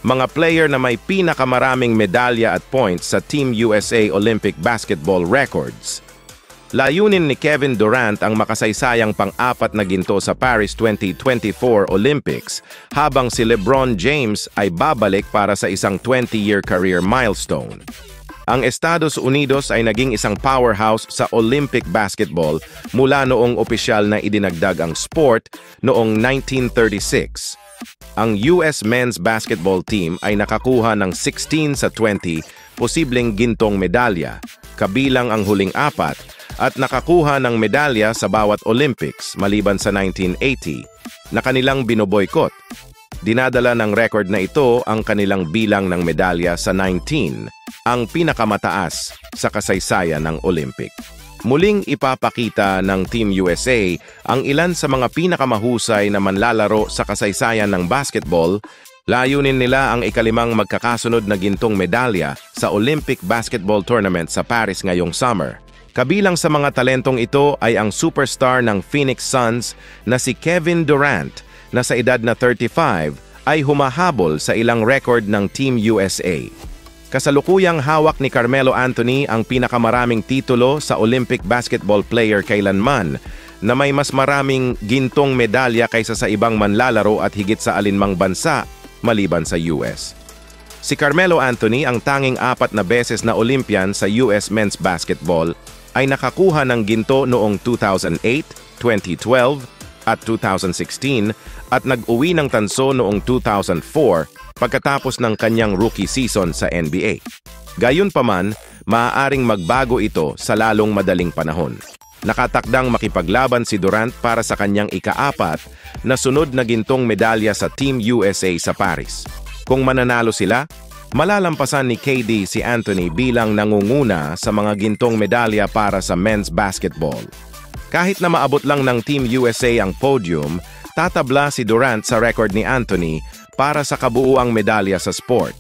mga player na may pinakamaraming medalya at points sa Team USA Olympic basketball records. Layunin ni Kevin Durant ang makasaysayang pang-apat na ginto sa Paris 2024 Olympics, habang si LeBron James ay babalik para sa isang 20-year career milestone. Ang Estados Unidos ay naging isang powerhouse sa Olympic basketball mula noong opisyal na idinagdag ang sport noong 1936. Ang US men's basketball team ay nakakuha ng 16 sa 20 posibleng gintong medalya, kabilang ang huling 4, at nakakuha ng medalya sa bawat Olympics maliban sa 1980 na kanilang binoboykot. Dinadala ng record na ito ang kanilang bilang ng medalya sa 19, ang pinakamataas sa kasaysayan ng Olympic. Muling ipapakita ng Team USA ang ilan sa mga pinakamahusay na manlalaro sa kasaysayan ng basketball. Layunin nila ang ikalimang magkakasunod na gintong medalya sa Olympic Basketball Tournament sa Paris ngayong summer. Kabilang sa mga talentong ito ay ang superstar ng Phoenix Suns na si Kevin Durant, na sa edad na 35 ay humahabol sa ilang record ng Team USA. Kasalukuyang hawak ni Carmelo Anthony ang pinakamaraming titulo sa Olympic basketball player kailanman, na may mas maraming gintong medalya kaysa sa ibang manlalaro at higit sa alinmang bansa maliban sa US. Si Carmelo Anthony, ang tanging 4 na beses na Olympian sa US men's basketball, ay nakakuha ng ginto noong 2008, 2012, at 2016 at nag-uwi ng tanso noong 2004 pagkatapos ng kanyang rookie season sa NBA. Gayunpaman, maaaring magbago ito sa lalong madaling panahon. Nakatakdang makipaglaban si Durant para sa kanyang ika-4 na sunod na gintong medalya sa Team USA sa Paris. Kung mananalo sila, malalampasan ni KD si Anthony bilang nangunguna sa mga gintong medalya para sa men's basketball. Kahit na maabot lang ng Team USA ang podium, tatabla si Durant sa record ni Anthony para sa kabuuang medalya sa sport.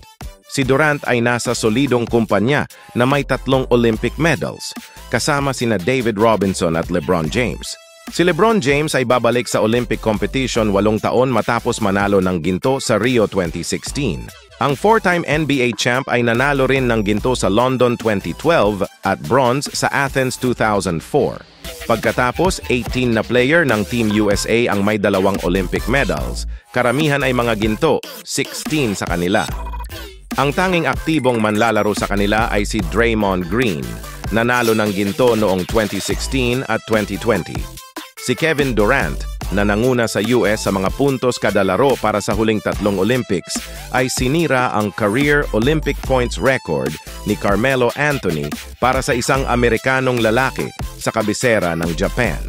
Si Durant ay nasa solidong kumpanya na may 3 Olympic medals, kasama sina David Robinson at LeBron James. Si LeBron James ay babalik sa Olympic competition 8 taon matapos manalo ng ginto sa Rio 2016. Ang 4-time NBA champ ay nanalo rin ng ginto sa London 2012 at bronze sa Athens 2004. Pagkatapos, 18 na player ng Team USA ang may 2 Olympic medals. Karamihan ay mga ginto, 16 sa kanila. Ang tanging aktibong manlalaro sa kanila ay si Draymond Green, nanalo ng ginto noong 2016 at 2020. Si Kevin Durant, na nanguna sa US sa mga puntos kada laro para sa huling 3 Olympics, ay sinira ang career Olympic points record ni Carmelo Anthony para sa isang Amerikanong lalaki sa kabisera ng Japan.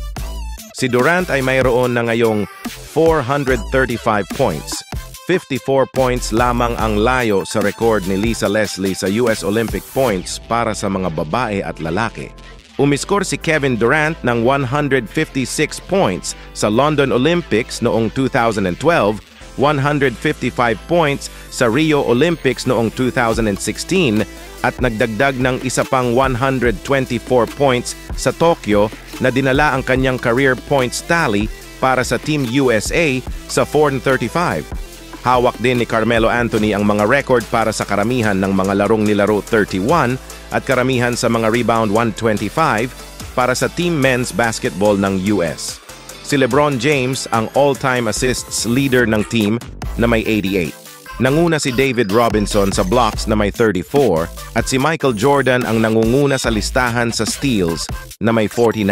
Si Durant ay mayroon na ngayong 435 points. 54 points lamang ang layo sa record ni Lisa Leslie sa US Olympic points para sa mga babae at lalaki. Umiskor si Kevin Durant ng 156 points sa London Olympics noong 2012, 155 points sa Rio Olympics noong 2016 at nagdagdag ng isa pang 124 points sa Tokyo na dinala ang kanyang career points tally para sa Team USA sa 435. Hawak din ni Carmelo Anthony ang mga record para sa karamihan ng mga larong nilaro 31 at karamihan sa mga rebound 125 para sa team men's basketball ng US. Si LeBron James ang all-time assists leader ng team na may 88. Nanguna si David Robinson sa blocks na may 34 at si Michael Jordan ang nangunguna sa listahan sa steals na may 49.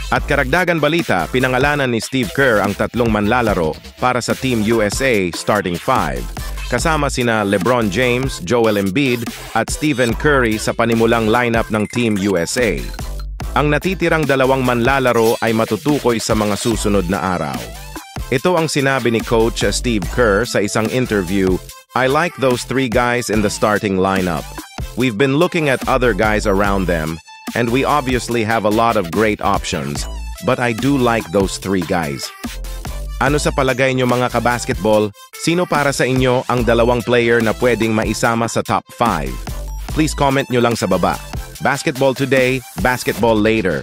At karagdagan balita, pinangalanan ni Steve Kerr ang 3 manlalaro para sa Team USA starting 5. Kasama sina LeBron James, Joel Embiid at Stephen Curry sa panimulang lineup ng Team USA. Ang natitirang 2 manlalaro ay matutukoy sa mga susunod na araw. Ito ang sinabi ni Coach Steve Kerr sa isang interview, "I like those 3 guys in the starting lineup. We've been looking at other guys around them, and we obviously have a lot of great options, but I do like those 3 guys." Ano sa palagay nyo mga kabasketball? Sino para sa inyo ang 2 player na pwedeng maisama sa top 5? Please comment nyo lang sa baba. Basketball today, basketball later.